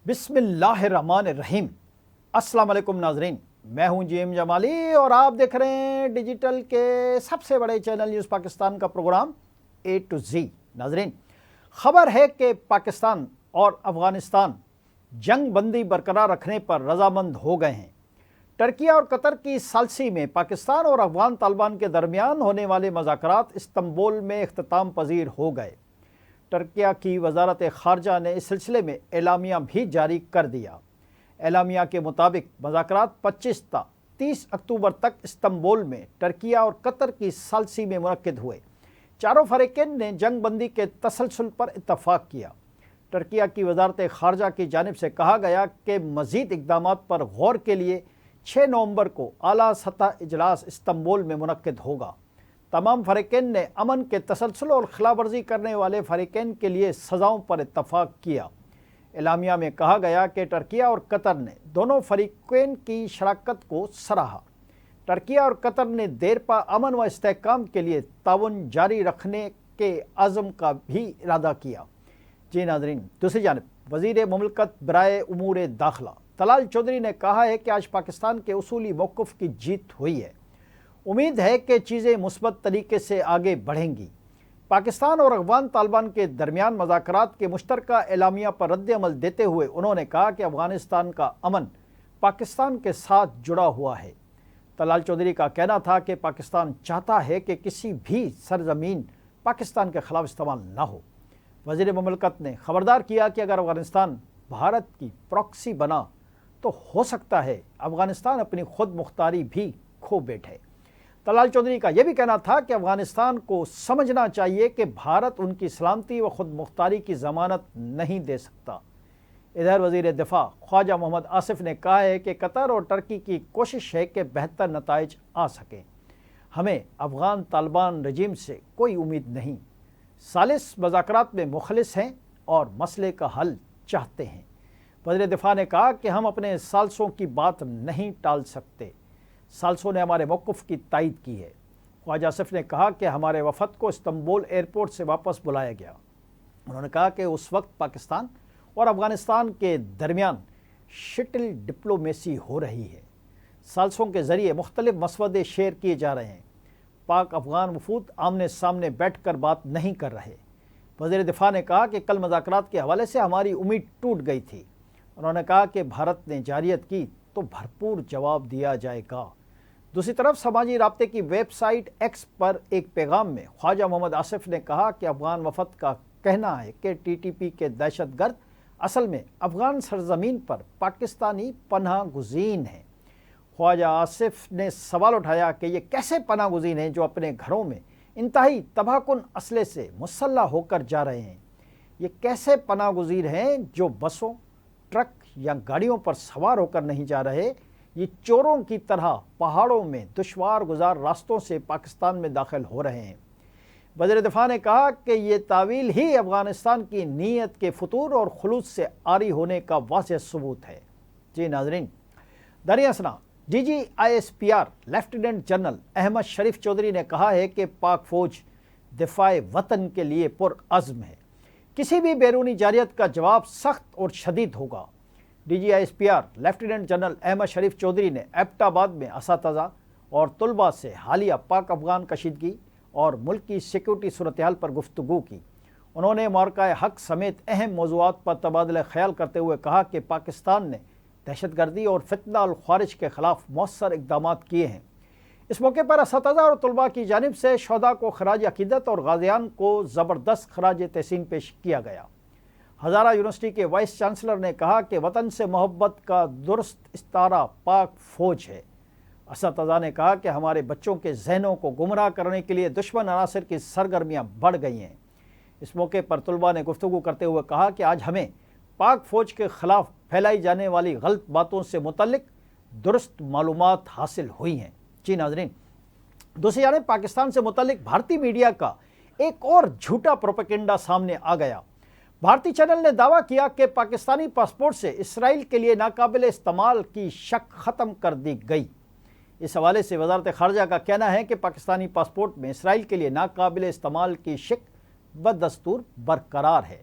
بسم اللہ الرحمن الرحیم۔ السلام علیکم ناظرین، میں ہوں جی ایم جمالی اور آپ دیکھ رہے ہیں ڈیجیٹل کے سب سے بڑے چینل نیوز پاکستان کا پروگرام اے ٹو زی۔ ناظرین، خبر ہے کہ پاکستان اور افغانستان جنگ بندی برقرار رکھنے پر رضامند ہو گئے ہیں۔ ترکی اور قطر کی ثالثی میں پاکستان اور افغان طالبان کے درمیان ہونے والے مذاکرات استنبول میں اختتام پذیر ہو گئے۔ ترکیہ کی وزارت خارجہ نے اس سلسلے میں اعلامیہ بھی جاری کر دیا۔ اعلامیہ کے مطابق مذاکرات 25 تا 30 اکتوبر تک استنبول میں ترکیہ اور قطر کی ثالثی میں منعقد ہوئے۔ چاروں فریقین نے جنگ بندی کے تسلسل پر اتفاق کیا۔ ترکیہ کی وزارت خارجہ کی جانب سے کہا گیا کہ مزید اقدامات پر غور کے لیے 6 نومبر کو اعلیٰ سطح اجلاس استنبول میں منعقد ہوگا۔ تمام فریقین نے امن کے تسلسل اور خلاف ورزی کرنے والے فریقین کے لیے سزاؤں پر اتفاق کیا۔ اعلامیہ میں کہا گیا کہ ترکیہ اور قطر نے دونوں فریقین کی شراکت کو سراہا۔ ترکیہ اور قطر نے دیرپا امن و استحکام کے لیے تعاون جاری رکھنے کے عزم کا بھی ارادہ کیا۔ جی ناظرین، دوسری جانب وزیر مملکت برائے امور داخلہ طلال چودھری نے کہا ہے کہ آج پاکستان کے اصولی موقف کی جیت ہوئی ہے۔ امید ہے کہ چیزیں مثبت طریقے سے آگے بڑھیں گی۔ پاکستان اور افغان طالبان کے درمیان مذاکرات کے مشترکہ اعلامیہ پر رد عمل دیتے ہوئے انہوں نے کہا کہ افغانستان کا امن پاکستان کے ساتھ جڑا ہوا ہے۔ طلال چودھری کا کہنا تھا کہ پاکستان چاہتا ہے کہ کسی بھی سرزمین پاکستان کے خلاف استعمال نہ ہو۔ وزیر مملکت نے خبردار کیا کہ اگر افغانستان بھارت کی پراکسی بنا تو ہو سکتا ہے افغانستان اپنی خود مختاری بھی کھو بیٹھے۔ طلال چودھری کا یہ بھی کہنا تھا کہ افغانستان کو سمجھنا چاہیے کہ بھارت ان کی سلامتی و خود مختاری کی ضمانت نہیں دے سکتا۔ ادھر وزیر دفاع خواجہ محمد آصف نے کہا ہے کہ قطر اور ترکی کی کوشش ہے کہ بہتر نتائج آ سکیں۔ ہمیں افغان طالبان رجیم سے کوئی امید نہیں۔ ثالث مذاکرات میں مخلص ہیں اور مسئلے کا حل چاہتے ہیں۔ وزیر دفاع نے کہا کہ ہم اپنے ثالثوں کی بات نہیں ٹال سکتے۔ ثالثوں نے ہمارے موقف کی تائید کی ہے۔ خواجہ آصف نے کہا کہ ہمارے وفد کو استنبول ایئرپورٹ سے واپس بلایا گیا۔ انہوں نے کہا کہ اس وقت پاکستان اور افغانستان کے درمیان شٹل ڈپلومیسی ہو رہی ہے۔ ثالثوں کے ذریعے مختلف مسودے شیئر کیے جا رہے ہیں۔ پاک افغان وفود آمنے سامنے بیٹھ کر بات نہیں کر رہے۔ وزیر دفاع نے کہا کہ کل مذاکرات کے حوالے سے ہماری امید ٹوٹ گئی تھی۔ انہوں نے کہا کہ بھارت نے جارحیت کی تو بھرپور جواب دیا جائے گا۔ دوسری طرف سماجی رابطے کی ویب سائٹ ایکس پر ایک پیغام میں خواجہ محمد آصف نے کہا کہ افغان وفد کا کہنا ہے کہ ٹی ٹی پی کے دہشت گرد اصل میں افغان سرزمین پر پاکستانی پناہ گزین ہیں۔ خواجہ آصف نے سوال اٹھایا کہ یہ کیسے پناہ گزین ہیں جو اپنے گھروں میں انتہائی تباہ کن اسلحے سے مسلح ہو کر جا رہے ہیں؟ یہ کیسے پناہ گزین ہیں جو بسوں، ٹرک یا گاڑیوں پر سوار ہو کر نہیں جا رہے؟ یہ چوروں کی طرح پہاڑوں میں دشوار گزار راستوں سے پاکستان میں داخل ہو رہے ہیں۔ وزیر دفاع نے کہا کہ یہ تعویل ہی افغانستان کی نیت کے فتور اور خلوص سے عاری ہونے کا واضح ثبوت ہے۔ جی ناظرین، دریں اثنا DGISPR لیفٹیننٹ جنرل احمد شریف چودھری نے کہا ہے کہ پاک فوج دفاع وطن کے لیے پرعزم ہے۔ کسی بھی بیرونی جارحیت کا جواب سخت اور شدید ہوگا۔ DGISPR لیفٹیننٹ جنرل احمد شریف چودھری نے ایبٹ آباد میں اساتذہ اور طلباء سے حالیہ پاک افغان کشیدگی اور ملک کی سیکورٹی صورتحال پر گفتگو کی۔ انہوں نے موقع حق سمیت اہم موضوعات پر تبادلہ خیال کرتے ہوئے کہا کہ پاکستان نے دہشت گردی اور فتنہ الخوارج کے خلاف مؤثر اقدامات کیے ہیں۔ اس موقع پر اساتذہ اور طلباء کی جانب سے شہداء کو خراج عقیدت اور غازیان کو زبردست خراج تحسین پیش کیا گیا۔ ہزارہ یونیورسٹی کے وائس چانسلر نے کہا کہ وطن سے محبت کا درست استعارہ پاک فوج ہے۔ اساتذہ نے کہا کہ ہمارے بچوں کے ذہنوں کو گمراہ کرنے کے لیے دشمن عناصر کی سرگرمیاں بڑھ گئی ہیں۔ اس موقع پر طلباء نے گفتگو کرتے ہوئے کہا کہ آج ہمیں پاک فوج کے خلاف پھیلائی جانے والی غلط باتوں سے متعلق درست معلومات حاصل ہوئی ہیں۔ جی ناظرین، دوسری جانب پاکستان سے متعلق بھارتی میڈیا کا ایک اور جھوٹا پروپیگنڈا سامنے آ گیا۔ بھارتی چینل نے دعویٰ کیا کہ پاکستانی پاسپورٹ سے اسرائیل کے لیے ناقابل استعمال کی شک ختم کر دی گئی۔ اس حوالے سے وزارت خارجہ کا کہنا ہے کہ پاکستانی پاسپورٹ میں اسرائیل کے لیے ناقابل استعمال کی شک بدستور برقرار ہے۔